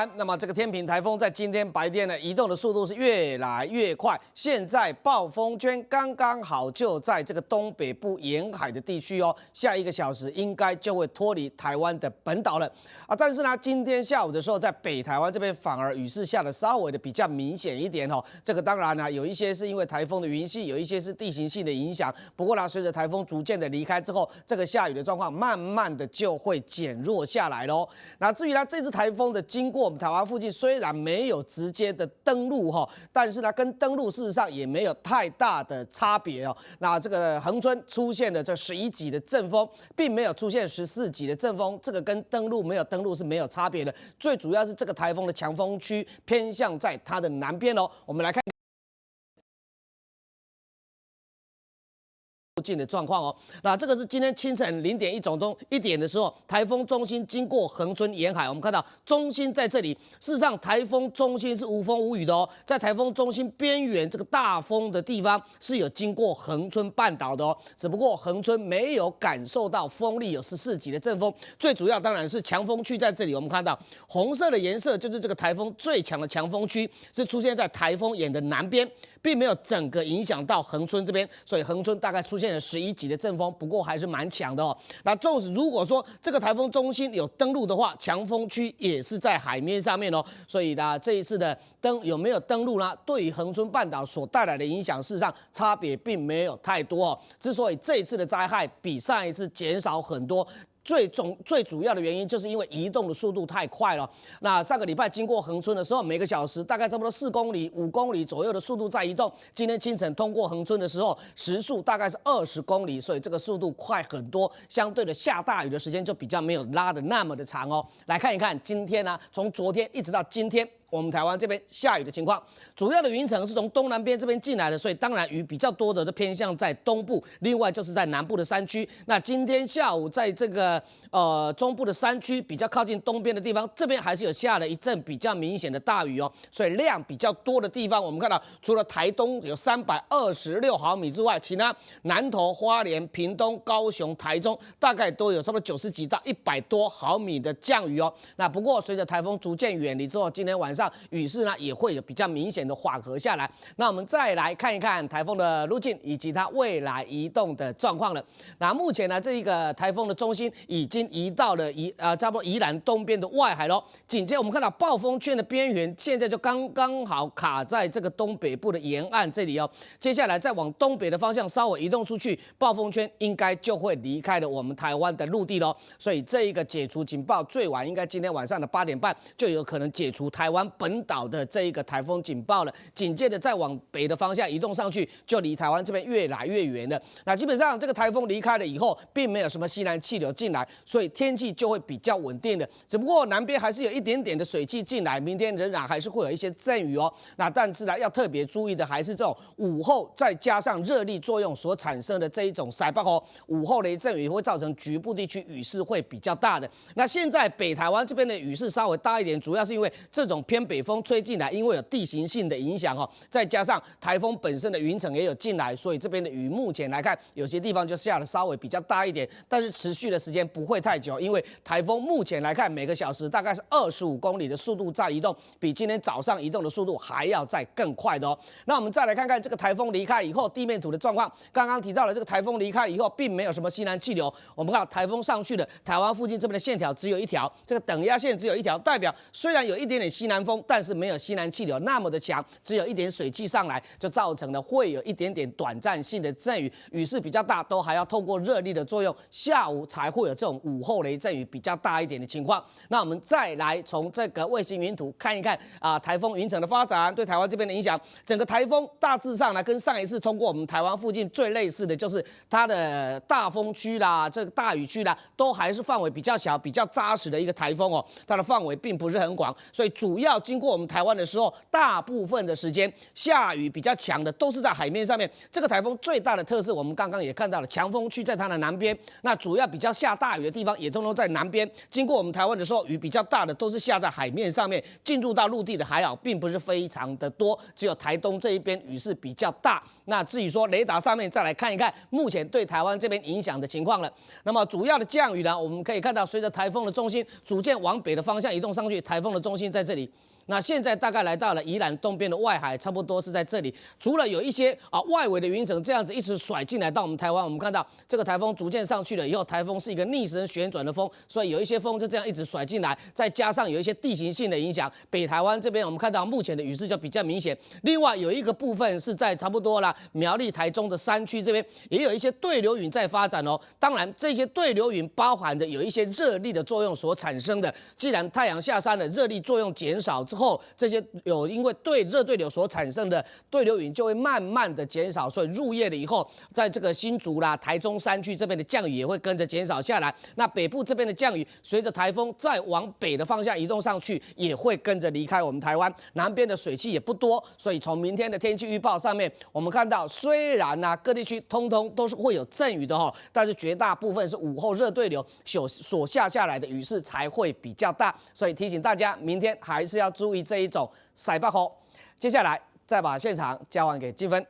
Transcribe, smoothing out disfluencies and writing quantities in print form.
安。那么这个天平台风在今天白天呢，移动的速度是越来越快。现在暴风圈刚刚好就在这个东北部沿海的地区哦，下1个小时应该就会脱离台湾的本岛了啊。但是呢，今天下午的时候，在北台湾这边反而雨势下的稍微的比较明显一点哦。这个当然呢，有一些是因为台风的云系，有一些是地形系的影响。不过呢，随着台风逐渐的离开之后，这个下雨的状况慢慢的就会减弱下来喽。那至于呢，这次台风的经过我们台湾附近，虽然没有直接的登陆哈，但是呢，跟登陆事实上也没有太大的差别哦。那这个恒春出现的这11级的阵风，并没有出现14级的阵风，这个跟登陆没有登陆是没有差别的。最主要是这个台风的强风区偏向在它的南边哦。我们来看附近的状况哦，那这个是今天清晨0点1点的时候，台风中心经过恒春沿海，我们看到中心在这里。事实上，台风中心是无风无雨的哦，在台风中心边缘这个大风的地方是有经过恒春半岛的哦，只不过恒春没有感受到风力有14级的阵风，最主要当然是强风区在这里。我们看到红色的颜色就是这个台风最强的强风区，是出现在台风眼的南边。并没有整个影响到恒春这边，所以恒春大概出现了11级的阵风，不过还是蛮强的哦。那纵使如果说这个台风中心有登陆的话，强风区也是在海面上面哦，所以呢，这一次的有没有登陆呢？对于恒春半岛所带来的影响，事实上差别并没有太多哦。之所以这一次的灾害比上一次减少很多。最主要的原因就是因为移动的速度太快了。那上个礼拜经过恒春的时候，每个小时大概差不多4公里、5公里左右的速度在移动。今天清晨通过恒春的时候，时速大概是20公里，所以这个速度快很多。相对的下大雨的时间就比较没有拉的那么的长哦。来看一看今天呢，从昨天一直到今天。我们台湾这边下雨的情况，主要的云层是从东南边这边进来的，所以当然雨比较多的都偏向在东部，另外就是在南部的山区。那今天下午在这个中部的山区比较靠近东边的地方，这边还是有下了一阵比较明显的大雨哦，所以量比较多的地方，我们看到除了台东有326毫米之外，其他南投、花莲、屏东、高雄、台中大概都有差不多90几到100多毫米的降雨哦。那不过随着台风逐渐远离之后，今天晚上雨势呢也会有比较明显的缓和下来。那我们再来看一看台风的路径以及它未来移动的状况了。那目前呢，这一个台风的中心已经移到了差不多宜兰东边的外海喽。紧接着我们看到暴风圈的边缘，现在就刚刚好卡在这个东北部的沿岸这里哦。接下来再往东北的方向稍微移动出去，暴风圈应该就会离开了我们台湾的陆地喽。所以这一个解除警报，最晚应该今天晚上的8点半就有可能解除台湾本岛的这一个台风警报了。紧接着再往北的方向移动上去，就离台湾这边越来越远了。那基本上这个台风离开了以后，并没有什么西南气流进来，所以天气就会比较稳定的。只不过南边还是有一点点的水汽进来，明天仍然还是会有一些阵雨哦。那但是呢，要特别注意的还是这种午后再加上热力作用所产生的这一种塞巴哦，午后雷阵雨会造成局部地区雨势会比较大的。那现在北台湾这边的雨势稍微大一点，主要是因为这种偏北风吹进来，因为有地形性的影响哦，再加上台风本身的云层也有进来，所以这边的雨目前来看，有些地方就下的稍微比较大一点，但是持续的时间不会太久，因为台风目前来看每个小时大概是25公里的速度在移动，比今天早上移动的速度还要再更快的哦。那我们再来看看这个台风离开以后地面图的状况。刚刚提到了这个台风离开以后，并没有什么西南气流，我们看到台风上去了，台湾附近这边的线条只有一条，这个等压线只有一条，代表虽然有一点点西南风，但是没有西南气流那么的强，只有一点水汽上来，就造成了会有一点点短暂性的阵雨，雨势比较大，都还要透过热力的作用，下午才会有这种午后雷阵雨比较大一点的情况。那我们再来从这个卫星云图看一看台风云层的发展对台湾这边的影响。整个台风大致上呢，跟上一次通过我们台湾附近最类似的就是它的大风区啦，这个大雨区啦，都还是范围比较小、比较扎实的一个台风哦，它的范围并不是很广，所以主要要经过我们台湾的时候，大部分的时间下雨比较强的都是在海面上面。这个台风最大的特色，我们刚刚也看到了，强风区在它的南边，那主要比较下大雨的地方也通通在南边。经过我们台湾的时候，雨比较大的都是下在海面上面，进入到陆地的还好，并不是非常的多，只有台东这一边雨势比较大。那至于说雷达上面再来看一看目前对台湾这边影响的情况了。那么主要的降雨呢，我们可以看到随着台风的中心逐渐往北的方向移动上去，台风的中心在这里。那现在大概来到了宜兰东边的外海，差不多是在这里。除了有一些外围的云层这样子一直甩进来到我们台湾，我们看到这个台风逐渐上去了以后，台风是一个逆时针旋转的风，所以有一些风就这样一直甩进来，再加上有一些地形性的影响，北台湾这边我们看到目前的雨势就比较明显。另外有一个部分是在差不多啦苗栗、台中的山区这边也有一些对流云在发展哦。当然这些对流云包含的有一些热力的作用所产生的，既然太阳下山了，热力作用减少之后，这些因为热对流所产生的对流云就会慢慢的减少，所以入夜了以后，在这个新竹啦、台中山区这边的降雨也会跟着减少下来。那北部这边的降雨，随着台风再往北的方向移动上去，也会跟着离开我们台湾。南边的水汽也不多，所以从明天的天气预报上面，我们看到虽然各地区通通都是会有阵雨的但是绝大部分是午后热对流所下来的雨势才会比较大，所以提醒大家，明天还是要注意这一种塞北风。接下来再把现场交还给金芬。